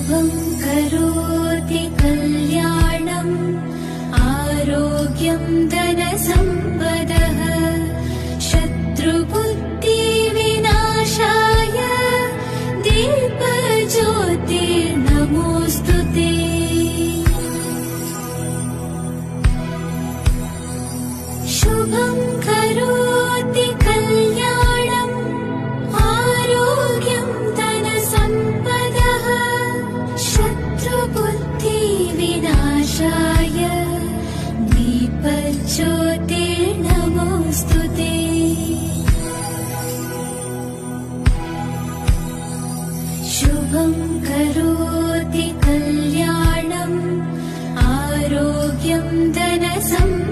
शुभं करोति कल्याणम् आरोग्यं धनसम्पदः शत्रुबुद्धिविनाशाय दीपज्योतिर्नमोऽस्तुते। शुभं करोति कल्याणम् आरोग्यं धनसम्पदः शत्रुबुद्धिविनाशाय दीपज्योतिर्नमोऽस्तुते। शुभं करोति कल्याणम् आरोग्यं धनसम्पदः